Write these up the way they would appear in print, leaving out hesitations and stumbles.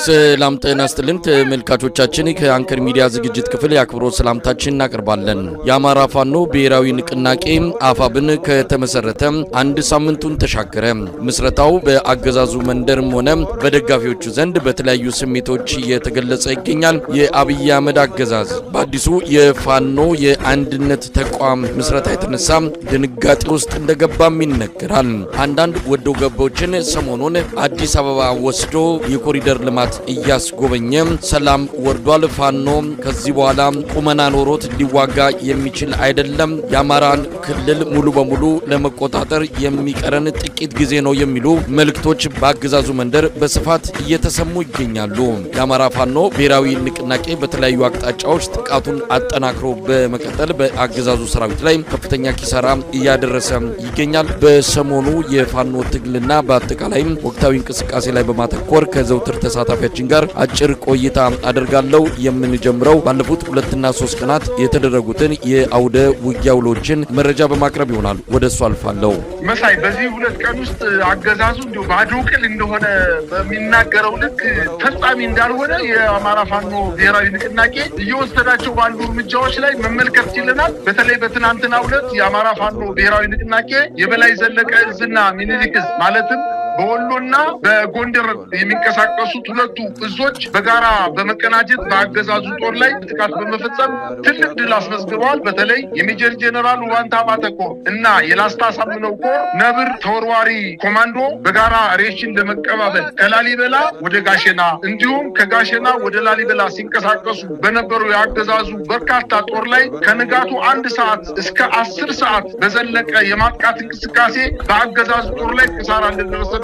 ሰላም ጤና ይስጥልን ተመልካቾቻችን ከአንከር ሚዲያ ዝግጅት ክፍል ያክብሮት ሰላምታችንን እናቀርባለን። የአማራ ፋኖ ብሔራዊ ንቅናቄ አፋብን ከተመሰረተ አንድ ሳምንቱን ተሻገረ። ምስረታው በአገዛዙ መንደርም ሆነ በደጋፊዎቹ ዘንድ በተለያዩ ስሜቶች እየተገለጸ ይገኛል። የአብይ አህመድ አገዛዝ በአዲሱ የፋኖ የአንድነት ተቋም ምስረታ የተነሳ ድንጋጤ ውስጥ እንደገባም ይነገራል። አንዳንድ ወዶ ገቦችን ሰሞኑን አዲስ አበባ ወስዶ የኮሪደር ልማት እያስጎበኘ ሰላም ወርዷል። ፋኖ ከዚህ በኋላ ቁመና ኖሮት ሊዋጋ የሚችል አይደለም። የአማራን ክልል ሙሉ በሙሉ ለመቆጣጠር የሚቀረን ጥቂት ጊዜ ነው የሚሉ መልእክቶች በአገዛዙ መንደር በስፋት እየተሰሙ ይገኛሉ። የአማራ ፋኖ ብሔራዊ ንቅናቄ በተለያዩ አቅጣጫዎች ጥቃቱን አጠናክሮ በመቀጠል በአገዛዙ ሰራዊት ላይ ከፍተኛ ኪሳራ እያደረሰ ይገኛል። በሰሞኑ የፋኖ ትግልና በአጠቃላይ ወቅታዊ እንቅስቃሴ ላይ በማተኮር ከዘውትር ተሳታፊያችን ጋር አጭር ቆይታ አደርጋለሁ። የምንጀምረው ባለፉት 2 እና 3 ቀናት የተደረጉትን የአውደ ውጊያ ውሎችን መረጃ በማቅረብ ይሆናል። ወደሱ አልፋለሁ። መሳይ በዚህ 2 ቀን ውስጥ አገዛዙ እንዲሁ ባዶ ቅል እንደሆነ በሚናገረው ልክ ፈጻሚ እንዳልሆነ የአማራ ፋኖ ብሔራዊ ንቅናቄ እየወሰዳቸው ባሉ እርምጃዎች ላይ መመልከት ችለናል። በተለይ በትናንትናው ዕለት የአማራ ፋኖ ብሔራዊ ንቅናቄ የበላይ ዘለቀ እዝና ሚኒሊክ እዝ ማለትም በወሎና በጎንደር የሚንቀሳቀሱት ሁለቱ እዞች በጋራ በመቀናጀት በአገዛዙ ጦር ላይ ጥቃት በመፈጸም ትልቅ ድል አስመዝግበዋል። በተለይ የሜጀር ጄኔራል ዋንታ ባተኮ እና የላስታ ሳምነው ኮር ነብር ተወርዋሪ ኮማንዶ በጋራ ሬሽን ለመቀባበል ከላሊበላ ወደ ጋሸና እንዲሁም ከጋሸና ወደ ላሊበላ ሲንቀሳቀሱ በነበሩ የአገዛዙ በርካታ ጦር ላይ ከንጋቱ 1 ሰዓት እስከ 10 ሰዓት በዘለቀ የማጥቃት እንቅስቃሴ በአገዛዙ ጦር ላይ ኪሳራ እንደደረሰ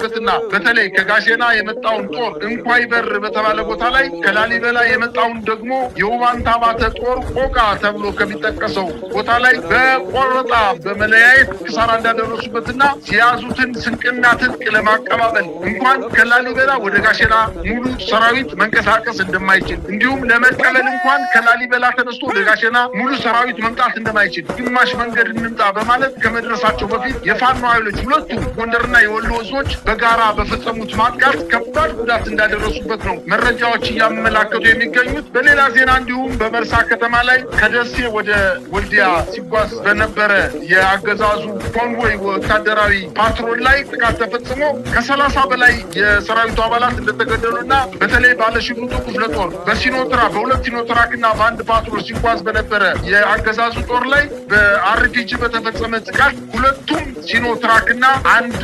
በተለይ ከጋሸና የመጣውን ጦር እንኳይ በር በተባለ ቦታ ላይ ከላሊበላ የመጣውን ደግሞ የውባንታ ባተ ጦር ቆቃ ተብሎ ከሚጠቀሰው ቦታ ላይ በቆረጣ በመለያየት ኪሳራ እንዳደረሱበትና ሲያዙትን ስንቅና ትጥቅ ለማቀባበል እንኳን ከላሊበላ ወደ ጋሸና ሙሉ ሰራዊት መንቀሳቀስ እንደማይችል እንዲሁም ለመቀበል እንኳን ከላሊበላ ተነስቶ ወደ ጋሸና ሙሉ ሰራዊት መምጣት እንደማይችል ግማሽ መንገድ እንምጣ በማለት ከመድረሳቸው በፊት የፋኖ ኃይሎች ሁለቱ ጎንደርና የወሎ እዞች በጋራ በፈጸሙት ማጥቃት ከባድ ጉዳት እንዳደረሱበት ነው መረጃዎች እያመላከቱ የሚገኙት። በሌላ ዜና እንዲሁም በመርሳ ከተማ ላይ ከደሴ ወደ ወልዲያ ሲጓዝ በነበረ የአገዛዙ ኮንቮይ ወታደራዊ ፓትሮል ላይ ጥቃት ተፈጽሞ ከ30 በላይ የሰራዊቱ አባላት እንደተገደሉና በተለይ ባለሽጉጡ ክፍለ ጦር በሲኖትራ በ2 ሲኖትራክና በአንድ ፓትሮል ሲጓዝ በነበረ የአገዛዙ ጦር ላይ በአርፒጂ በተፈጸመ ጥቃት ሁለቱም ሲኖትራክና አንድ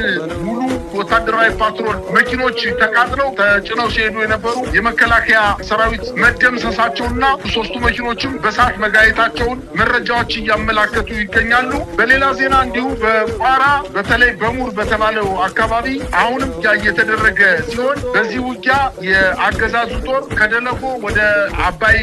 ሙሉ ወታደራዊ ፓትሮል መኪኖች ተቃጥለው ተጭነው ሲሄዱ የነበሩ የመከላከያ ሰራዊት መደምሰሳቸውና 3ቱ መኪኖችም በሳት መጋየታቸውን መረጃዎች እያመላከቱ ይገኛሉ። በሌላ ዜና እንዲሁ በቋራ በተለይ በሙር በተባለው አካባቢ አሁንም እየተደረገ ሲሆን በዚህ ውጊያ የአገዛዙ ጦር ከደለጎ ወደ አባይ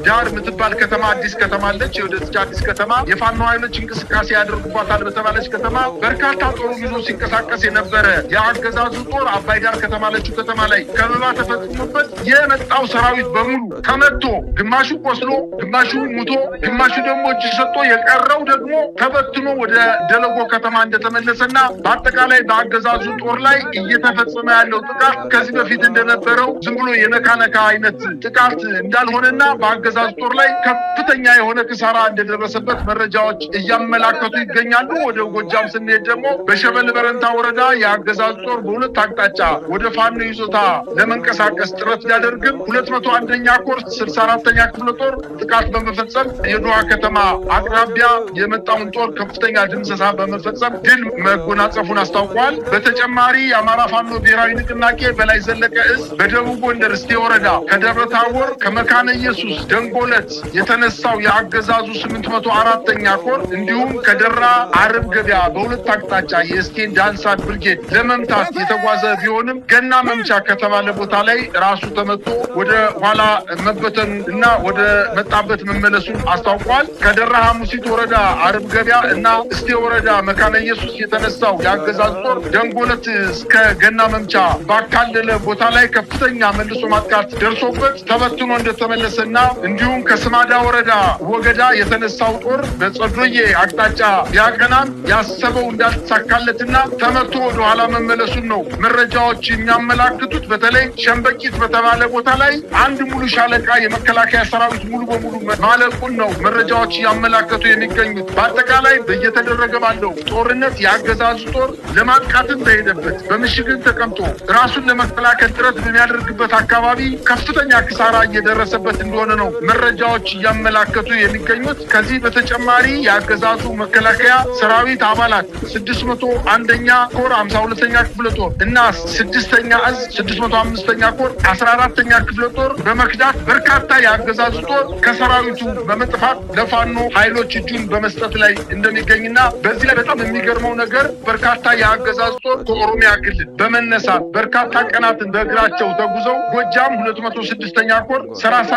ዳር የምትባል ከተማ አዲስ ከተማ አለች። ወደዚህ አዲስ ከተማ የፋኖ ኃይሎች እንቅስቃሴ ያደርጉባታል በተባለች ከተማ በርካታ ጦሩ ይዞ ሲንቀሳቀስ የነበረ የአገዛዙ ጦር አባይ ዳር ከተማለችው ከተማ ላይ ከበባ ተፈጽሞበት የመጣው ሰራዊት በሙሉ ተመቶ ግማሹ ቆስሎ ግማሹ ሙቶ ግማሹ ደግሞ እጅ ሰጥቶ የቀረው ደግሞ ተበትኖ ወደ ደለጎ ከተማ እንደተመለሰና በአጠቃላይ በአገዛዙ ጦር ላይ እየተፈጸመ ያለው ጥቃት ከዚህ በፊት እንደነበረው ዝም ብሎ የነካነካ አይነት ጥቃት እንዳልሆነና በአገዛዙ ጦር ላይ ከፍተኛ የሆነ ኪሳራ እንደደረሰበት መረጃዎች እያመላከቱ ይገኛሉ። ወደ ጎጃም ስንሄድ ደግሞ በሸበል በረንታ ወረዳ የአገዛዙ ጦር በሁለት አቅጣጫ ወደ ፋኖ ይዞታ ለመንቀሳቀስ ጥረት ቢያደርግም 201ኛ ኮር 64ኛ ክፍለ ጦር ጥቃት በመፈጸም የዶሃ ከተማ አቅራቢያ የመጣውን ጦር ከፍተኛ ድምሰሳ በመፈጸም ድል መጎናጸፉን አስታውቋል። በተጨማሪ የአማራ ፋኖ ብሔራዊ ንቅናቄ በላይ ዘለቀ እዝ በደቡብ ጎንደር እስቴ ወረዳ ከደብረ ታቦር ከመካነ ኢየሱስ ደንጎለት የተነሳው የአገዛዙ 804ኛ ኮር እንዲሁም ከደራ አርብ ገበያ በሁለት አቅጣጫ የእስቴን ዳንሳት ብርጌድ ለመምታት የተጓዘ ቢሆንም ገና መምቻ ከተባለ ቦታ ላይ ራሱ ተመቶ ወደ ኋላ መበተኑ እና ወደ መጣበት መመለሱን አስታውቋል። ከደራ ሐሙሲት ወረዳ አርብ ገበያ እና እስቴ ወረዳ መካነ ኢየሱስ የተነሳው የአገዛዝ ጦር ደንጎለት እስከ ገና መምቻ ባካለለ ቦታ ላይ ከፍተኛ መልሶ ማጥቃት ደርሶበት ተበትኖ እንደተመለሰና እንዲሁም ከስማዳ ወረዳ ወገዳ የተነሳው ጦር በጸዶዬ አቅጣጫ ቢያቀናም ያሰበው እንዳልተሳካለትና ተመቶ ወደ ኋላ መመለሱን ነው መረጃዎች የሚያመላክቱት። በተለይ ሸምበቂት በተባለ ቦታ ላይ አንድ ሙሉ ሻለቃ የመከላከያ ሰራዊት ሙሉ በሙሉ ማለቁን ነው መረጃዎች ያመላከቱ የሚገኙት። በአጠቃላይ በየተደረገ ባለው ጦርነት የአገዛዙ ጦር ለማጥቃትም በሄደበት በምሽግን ተቀምጦ ራሱን ለመከላከል ጥረት በሚያደርግበት አካባቢ ከፍተኛ ኪሳራ እየደረሰበት እንደሆነ ነው መረጃዎች እያመላከቱ የሚገኙት። ከዚህ በተጨማሪ የአገዛዙ መከላከያ ሰራዊት አባላት 601ኛ ኮር 52ኛ ክፍለ ጦር እና 6ኛ እዝ 605ኛ ኮር 14ኛ ክፍለ ጦር በመክዳት በርካታ የአገዛዙ ጦር ከሰራዊቱ በመጥፋት ለፋኖ ኃይሎች እጁን በመስጠት ላይ እንደሚገኝና በዚህ ላይ በጣም የሚገርመው ነገር በርካታ የአገዛዙ ጦር ከኦሮሚያ ክልል በመነሳት በርካታ ቀናትን በእግራቸው ተጉዘው ጎጃም 206ኛ ኮር 34ኛ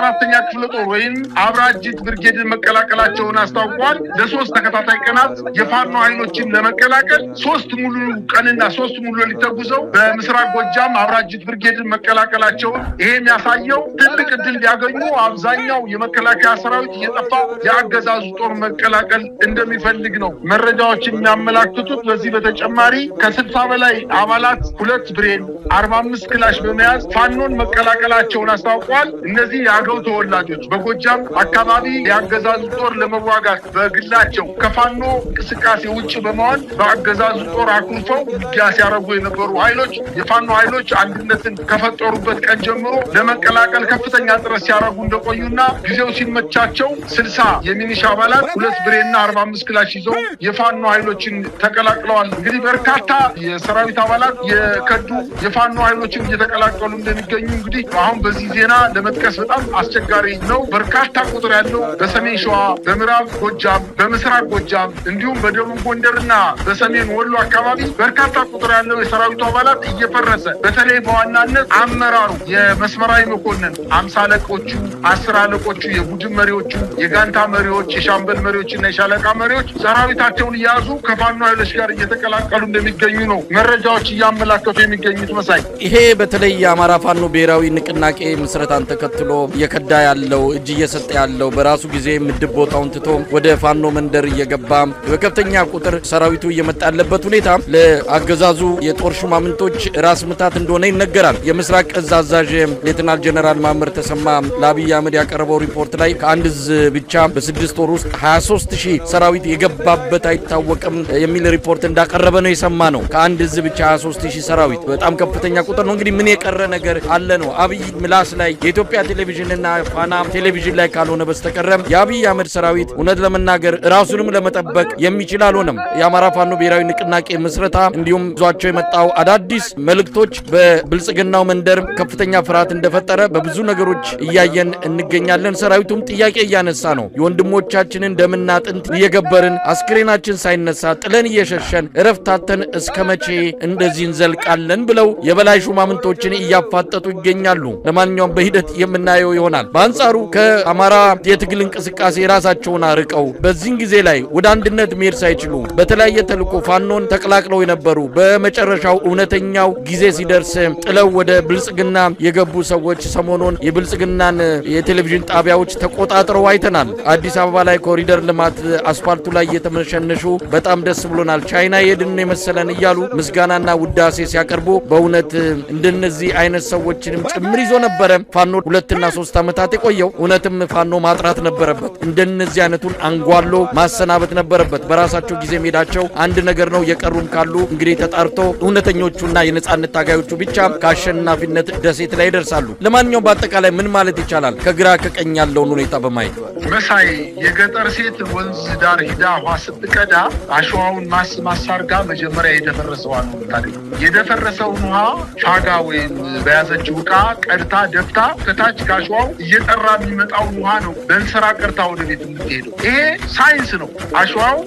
ክፍለ ጦር ወይም አብራጅት ብርጌድን መቀላቀላቸውን አስታውቋል። ለሶስት ተከታታይ ቀናት የፋኖ ኃይሎችን ለመቀላቀል 3 ሙሉ ቀንና 3 ሙሉ ሌሊት ተጉዘው በምስራቅ ጎጃም አብራጅት ብርጌድን መቀላቀላቸውን ይሄ የሚያሳየው ትልቅ እድል ሊያገኙ አብዛኛው የመከላከያ ሰራዊት እየጠፋ የአገዛዙ ጦር መቀላቀል እንደሚፈልግ ነው መረጃዎች የሚያመላክቱት። በዚህ በተጨማሪ ከ60 በላይ አባላት 2 ብሬን 45 ክላሽ በመያዝ ፋኖን መቀላቀላቸውን አስታውቋል። እነዚህ የአገው ተወላጆች በጎጃም አካባቢ የአገዛዙ ጦር ለመዋጋት በግላቸው ከፋኖ እንቅስቃሴ ውጭ በመሆን በአገዛዙ ጦር አኩርፈው ውጊያ ሲያደርጉ የነበሩ ኃይሎች የፋኖ ኃይሎች አንድነትን ከፈጠሩበት ቀን ጀምሮ ለመቀላቀል ከፍተኛ ጥረት ሲያደርጉ እንደቆዩና ጊዜው ሲመቻቸው 60 የሚኒሻ አባላት 2 ብሬና 45 ክላሽ ይዘው የፋኖ ኃይሎችን ተቀላቅለዋል። እንግዲህ በርካታ የሰራዊት አባላት የከዱ የፋኖ ኃይሎችን እየተቀላቀሉ እንደሚገኙ እንግዲህ አሁን በዚህ ዜና ለመጥቀስ በጣም አስቸጋሪ ነው። በርካታ ቁጥር ያለው በሰሜን ሸዋ፣ በምዕራብ ጎጃም፣ በምስራቅ ጎጃም እንዲሁም በደቡብ ጎንደርና በሰሜን ወሎ አካባቢ በርካታ ቁጥር ያለው የሰራዊቱ አባላት እየፈረሰ በተለይ በዋናነት አመራሩ የመስመራዊ መኮንን 50 አለቆቹ 10 አለቆቹ የቡድን መሪዎቹ የጋንታ መሪዎች የሻምበል መሪዎችና የሻለቃ መሪዎች ሰራዊታቸውን እያዙ ከፋኖ ኃይሎች ጋር እየተቀላቀሉ እንደሚገኙ ነው መረጃዎች እያመላከቱ የሚገኙት። መሳይ ይሄ በተለይ የአማራ ፋኖ ብሔራዊ ንቅናቄ ምስረታን ተከትሎ እየከዳ ያለው እጅ እየሰጠ ያለው በራሱ ጊዜ ምድብ ቦታውን ትቶ ወደ ፋኖ መንደር እየገባ በከፍተኛ ቁጥር ሰራዊቱ እየመጣ ያለበት ሁኔታ ለአገዛዙ የጦር ሹማምንቶች ራስ ምታት እንደሆነ ይነገራል። የምስራቅ እዝ አዛዥ ሌተናል ጀነራል ማመር ተሰማ ለአብይ አህመድ ያቀረበው ሪፖርት ላይ ከአንድ እዝ ብቻ በ6 ወር ውስጥ 23000 ሰራዊት የገባበት አይታወቅም የሚል ሪፖርት እንዳቀረበ ነው የሰማ ነው። ከአንድ እዝ ብቻ 23000 ሰራዊት በጣም ከፍተኛ ቁጥር ነው። እንግዲህ ምን የቀረ ነገር አለ ነው? አብይ ምላስ ላይ የኢትዮጵያ ቴሌቪዥንና ፋና ቴሌቪዥን ላይ ካልሆነ በስተቀር የአብይ አህመድ ሰራዊት እውነት ለመናገር ራሱንም ለመጠበቅ የሚችል አልሆነም። የአማራ ፋኖ ብሔራዊ ንቅናቄ ምስረታ እንዲሁም ዟቸው የመጣው አዳዲስ መልእክቶች በብልጽግናው መንደር ከፍተኛ ፍርሃት እንደፈጠረ በብዙ ነገሮች እያየን እንገኛለን። ሰራዊቱም ጥያቄ እያነሳ ነው። የወንድሞቻችንን ደምና አጥንት እየገበርን አስክሬናችን ሳይነሳ ጥለን እየሸሸን እረፍታተን እስከ መቼ እንደዚህ እንዘልቃለን ብለው የበላይ ሹማምንቶችን እያፋጠጡ ይገኛሉ። ለማንኛውም በሂደት የምናየው ይሆናል። በአንጻሩ ከአማራ የትግል እንቅስቃሴ ራሳቸውን አርቀው በዚህን ጊዜ ላይ ወደ አንድነት መሄድ ሳይችሉ በተለያየ ተልዕኮ ፋኖን ተቀላቅለው የነበሩ በመጨረሻው እውነተኛው ጊዜ ሲደርስ ጥለው ወደ ብልጽግና የገቡ ሰዎች ሰሞኑን የብልጽግናን የቴሌቪዥን ጣቢያዎች ተቆጣጥረው አይተናል። አዲስ አበባ ላይ ኮሪደር ልማት አስፋልቱ ላይ እየተመሸነሹ በጣም ደስ ብሎናል፣ ቻይና የድን የመሰለን እያሉ ምስጋናና ውዳሴ ሲያቀርቡ በእውነት እንደነዚህ አይነት ሰዎችንም ጭምር ይዞ ነበረ ፋኖ 2 እና 3 ዓመታት የቆየው። እውነትም ፋኖ ማጥራት ነበረበት። እንደነዚህ አይነቱን አንጓሎ ማሰናበት ነበረበት። በራሳቸው ጊዜ ሄዳቸው አንድ ነገር ነው። የቀሩም ካሉ እንግዲህ ተጣርቶ እውነተኞቹና የነጻነት ታጋዮቹ ብቻ ከአሸናፊነት ደሴት ላይ ይደርሳሉ። ለማንኛውም በአጠቃላይ ምን ማለት ይቻላል ከግራ ከቀኝ ያለውን ሁኔታ በማየት መሳይ የገጠር ሴት ወንዝ ዳር ሂዳ ውሃ ስትቀዳ አሸዋውን ማሳርጋ መጀመሪያ የደፈረሰዋል ታዲያ የደፈረሰውን ውሃ ፋጋ ወይም በያዘችው ዕቃ ቀድታ ደፍታ ከታች ካሸዋው እየጠራ የሚመጣውን ውሃ ነው በእንስራ ቀርታ ወደ ቤት የምትሄደው። ይሄ ሳይንስ ነው። አሸዋው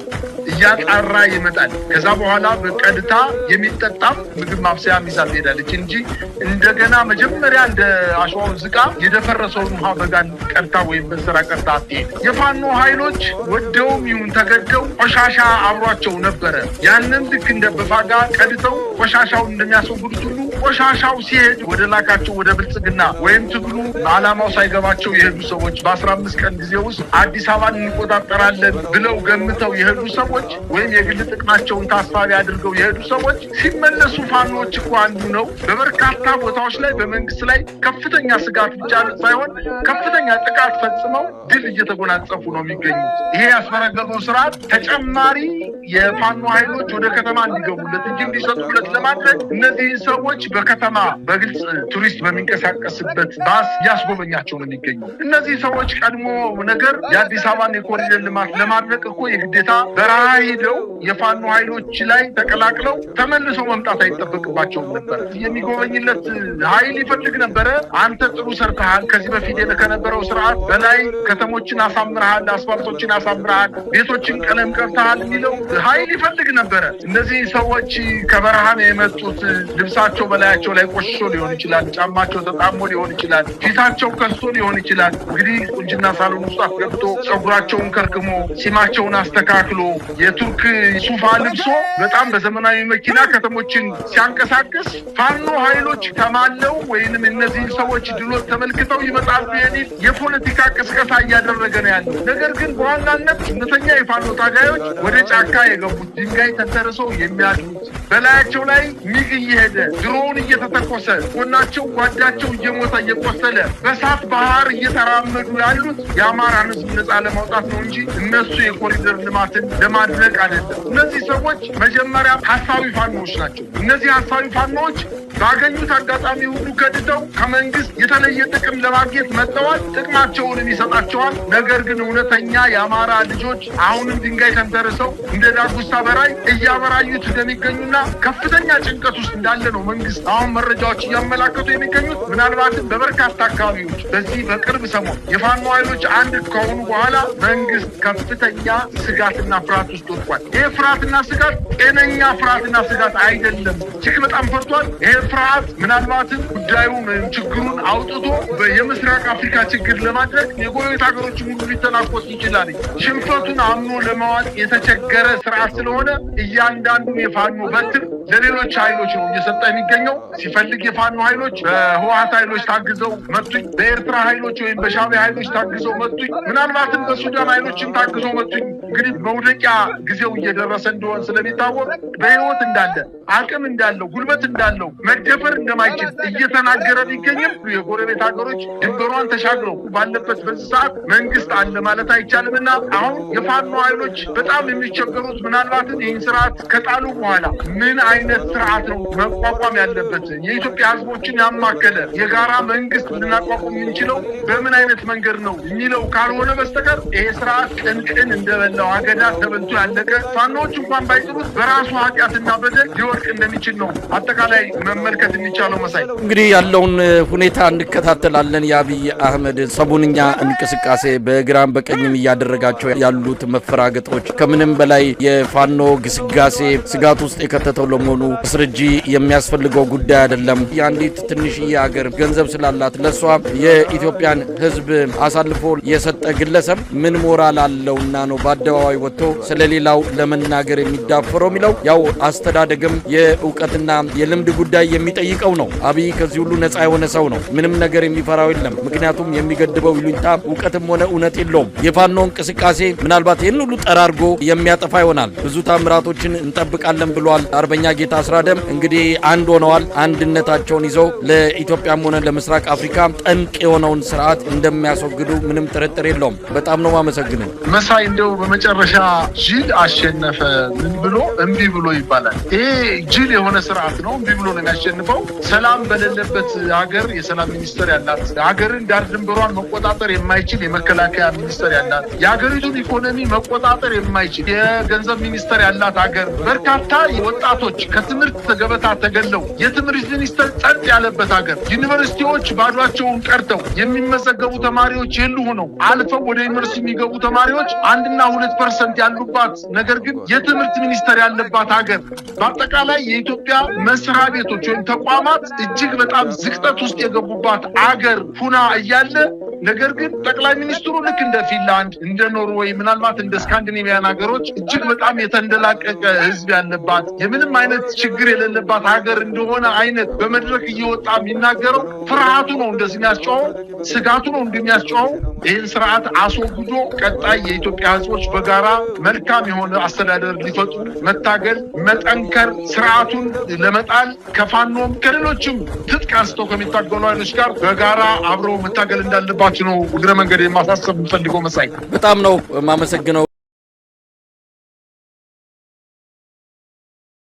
እያጣራ ይመጣል። ከዛ በኋላ በቀድታ የሚጠጣም ምግብ ማብሰያ ሚዛ ትሄዳለች እንጂ እንደገና መጀመሪያ እንደ አሸዋው ዝቃ የደፈረሰውን ውሃ በጋን ቀርታ ወይም በእንስራ ቀርታ አትሄድ። የፋኖ ኃይሎች ወደውም ይሁን ተገደው ቆሻሻ አብሯቸው ነበረ። ያንን ልክ እንደ በፋጋ ቀድተው ቆሻሻውን እንደሚያስወግዱት ሁሉ ቆሻሻው ሲሄድ ወደ ላካቸው ወደ ብልጽግና ወይም ትግሉ ዓላማው ሳይገባቸው የሄዱ ሰዎች በ15 ቀን ጊዜ ውስጥ አዲስ አበባን እንቆጣጠራለን ብለው ገምተው የሄዱ ሰዎች ወይም የግል ጥቅማቸውን ታሳቢ አድርገው የሄዱ ሰዎች ሲመለሱ ፋኖች እኮ አንዱ ነው በበርካታ ቦታዎች ላይ በመንግስት ላይ ከፍተኛ ስጋት ብቻ ሳይሆን ከፍተኛ ጥቃት ፈጽመው ድል እየተጎናጸፉ ነው የሚገኙት። ይሄ ያስፈረገገው ስርዓት ተጨማሪ የፋኖ ኃይሎች ወደ ከተማ እንዲገቡለት እንጂ እንዲሰጡለት ለማድረግ እነዚህ ሰዎች በከተማ በግልጽ ቱሪስት በሚንቀሳቀስበት ባስ እያስጎበኛቸው ነው የሚገኙ። እነዚህ ሰዎች ቀድሞ ነገር የአዲስ አበባን የኮሪደር ልማት ለማድረግ እኮ የግዴታ በረሃ ሄደው የፋኖ ኃይሎች ላይ ተቀላቅለው ተመልሰው መምጣት አይጠበቅባቸውም ነበር። የሚጎበኝለት ኃይል ይፈልግ ነበረ። አንተ ጥሩ ሰርተሃል፣ ከዚህ በፊት ከነበረው ስርዓት በላይ ከተሞችን አሳምረሃል፣ አስፋልቶችን አሳምረሃል፣ ቤቶችን ቀለም ቀብተሃል የሚለው ኃይል ይፈልግ ነበረ። እነዚህ ሰዎች ከበረሃ ነው የመጡት። ልብሳቸው በላያቸው ላይ ቆሽሾ ሊሆን ይችላል፣ ጫማቸው ተጣሞ ሊሆን ይችላል፣ ፊታቸው ከስቶ ሊሆን ይችላል። እንግዲህ ቁንጅና ሳሎን ውስጥ አስገብቶ ጸጉራቸውን ከርክሞ ሲማቸውን አስተካክሎ የቱርክ ሱፋ ልብሶ በጣም በዘመናዊ መኪና ከተሞችን ሲያንቀሳቅስ ፋኖ ኃይሎች ተማለው ወይንም እነዚህ ሰዎች ድሎት ተመልክተው ይመጣሉ የሚል የፖለቲካ ቅስቀሳ እያደረገ ነው ያለው። ነገር ግን በዋናነት እውነተኛ የፋኖ ታጋዮች ወደ ጫካ የገቡት ድንጋይ ተንተርሰው የሚያድሩት በላያቸው ላይ ሚግ እየሄደ ድሮውን እየተተኮሰ ጎናቸው ጓዳቸው እየሞተ እየቆሰለ በሳት ባህር እየተራመዱ ያሉት የአማራን ሕዝብ ነፃ ለማውጣት ነው እንጂ እነሱ የኮሪደር ልማትን ለማድረግ አይደለም። እነዚህ ሰዎች መጀመሪያ ሀሳዊ ፋኖዎች ናቸው። እነዚህ ሀሳዊ ፋኖዎች ባገኙት አጋጣሚ ሁሉ ከድተው ከመንግስት የተለየ ጥቅም ለማግኘት መጥተዋል። ጥቅማቸውንም ይሰጣቸዋል። ነገር ግን እውነተኛ የአማራ ልጆች አሁንም ድንጋይ ተንተርሰው እንደ ዳጉሳ በራይ እያበራዩት እንደሚገኙና ከፍተኛ ጭንቀት ውስጥ እንዳለ ነው መንግስት አሁን መረጃዎች እያመላከቱ የሚገኙት። ምናልባትም በበርካታ አካባቢዎች በዚህ በቅርብ ሰሞን የፋኖ ኃይሎች አንድ ከሆኑ በኋላ መንግስት ከፍተኛ ስጋትና ፍርሃት ውስጥ ወጥቷል። ይህ ፍርሃትና ስጋት ጤነኛ ፍርሃትና ስጋት አይደለም። እጅግ በጣም ፈርቷል። ይህ ፍርሃት ምናልባትም ጉዳዩን ችግሩን አውጥቶ የምስራቅ አፍሪካ ችግር ለማድረግ የጎረቤት ሀገሮችን ሁሉ ሊተናኮስ ይችላል። ሽንፈቱን አምኖ ለማዋጥ የተቸገረ ስርዓት ስለሆነ እያንዳንዱ የፋኖ በትር ለሌሎች ኃይሎች ነው እየሰጠ የሚገኘው። ሲፈልግ የፋኖ ኃይሎች በህወሓት ኃይሎች ታግዘው መጡኝ፣ በኤርትራ ኃይሎች ወይም በሻዕቢያ ኃይሎች ታግዘው መጡኝ፣ ምናልባትም በሱዳን ኃይሎችም ታግዘው መጡኝ። እንግዲህ መውደቂያ ጊዜው እየደረሰ እንደሆን ስለሚታወቅ በህይወት እንዳለ አቅም እንዳለው ጉልበት እንዳለው መደፈር እንደማይችል እየተናገረ ቢገኝም የጎረቤት ሀገሮች ድንበሯን ተሻግረው ባለበት በዚህ ሰዓት መንግስት አለ ማለት አይቻልምና አሁን የፋኖ ኃይሎች በጣም የሚቸገሩት ምናልባትም ይህን ስርዓት ከጣሉ በኋላ ምን አይነት ስርዓት ነው መቋቋም ያለበት? የኢትዮጵያ ህዝቦችን ያማከለ የጋራ መንግስት ልናቋቁም የምንችለው በምን አይነት መንገድ ነው የሚለው ካልሆነ በስተቀር ይሄ ስርዓት ቅንቅን እንደበላው አገዳ ተበልቶ ያለቀ ፋኖች እንኳን ባይጥሉት በራሱ ኃጢአትና በደል ሊወድቅ እንደሚችል ነው አጠቃላይ መመልከት የሚቻለው። መሳይ እንግዲህ ያለውን ሁኔታ እንከታተላለን። የአብይ አህመድ ሰሞንኛ እንቅስቃሴ በግራም በቀኝም እያደረጋቸው ያሉት መፈራገጦች ከምንም በላይ የፋኖ ግስጋሴ ስጋት ውስጥ የከተተው ለመሆኑ ስርጂ የሚያስፈልገው ጉዳይ አይደለም። የአንዲት ትንሽዬ ሀገር ገንዘብ ስላላት ለሷ የኢትዮጵያን ህዝብ አሳልፎ የሰጠ ግለሰብ ምን ሞራል አለውና ነው በአደባባይ ወጥቶ ስለሌላው ለመናገር የሚዳፈረው የሚለው ያው አስተዳደግም የእውቀትና የልምድ ጉዳይ የሚጠይቀው ነው። አብይ ከዚህ ሁሉ ነፃ የሆነ ሰው ነው። ምንም ነገር የሚፈራው የለም። ምክንያቱም የሚገድበው ይሉኝታ እውቀትም ሆነ እውነት የለውም። የፋኖ እንቅስቃሴ ምናልባት ይህን ሁሉ ጠራርጎ የሚያጠፋ ይሆናል። ብዙ ታምራቶችን እንጠብቃለን ብሏል አርበኛ ጌታ አስራደም። እንግዲህ አንድ ሆነዋል። አንድነታቸውን ይዘው ለኢትዮጵያም ሆነ ለምስራቅ አፍሪካ ጠንቅ የሆነውን ስርዓት እንደሚያስወግዱ ምንም ጥርጥር የለውም። በጣም ነው ማመሰግነው መሳይ። እንደው በመጨረሻ ጅል አሸነፈ ምን ብሎ እምቢ ብሎ ይባላል። ይሄ ጅል የሆነ ስርዓት ነው። እምቢ ብሎ ነው የሚያሸንፈው። ሰላም በሌለበት ሀገር የሰላም ሚኒስተር ያላት፣ ሀገርን ዳር ድንበሯን መቆጣጠር የማይችል የመከላከያ ሚኒስተር ያላት፣ የሀገሪቱን ኢኮኖሚ መቆጣጠር የማይችል የገንዘብ ሚኒስተር ያላት ሀገር፣ በርካታ ወጣቶች ከትምህርት ገበታ ተገለው የትምህርት ሚኒስተር ጸጥ ያለበት ሀገር፣ ዩኒቨርሲቲዎች ባዷቸውን ቀርተው የሚመዘገቡ ተማሪዎች የሉ ሆነው አልፈው ወደ ዩኒቨርሲቲ የሚገቡ ተማሪዎች 1-2% ያሉባት፣ ነገር ግን የትምህርት ሚኒስተር ያለባት ሀገር፣ በአጠቃላይ የኢትዮጵያ መስሪያ ቤቶች ወይም ተቋማት እጅግ በጣም ዝቅጠት ውስጥ የገቡባት አገር ሁና እያለ ነገር ግን ጠቅላይ ሚኒስትሩ ልክ እንደ ፊንላንድ እንደ ኖርዌይ ምናልባት እንደ ስካንዲኔቪያን ሀገሮች እጅግ በጣም የተንደላቀቀ ህዝብ ያለባት የምንም አይነት ችግር የሌለባት ሀገር እንደሆነ አይነት በመድረክ እየወጣ የሚናገረው ፍርሃቱ ነው እንደዚህ የሚያስጨዋው ስጋቱ ነው እንደሚያስጨዋው ይህን ስርዓት አስወግዶ ቀጣይ የኢትዮጵያ ህዝቦች በጋራ መልካም የሆነ አስተዳደር ሊፈጥሩ መታገል መጠንከር ስርዓቱን ለመጣል ከፋኖም ከሌሎችም ትጥቅ አንስተው ከሚታገሉ ኃይሎች ጋር በጋራ አብረው መታገል እንዳለባቸው ነው እግረ መንገድ የማሳሰብ ፈልገው መሳይ በጣም ነው ማመሰግነው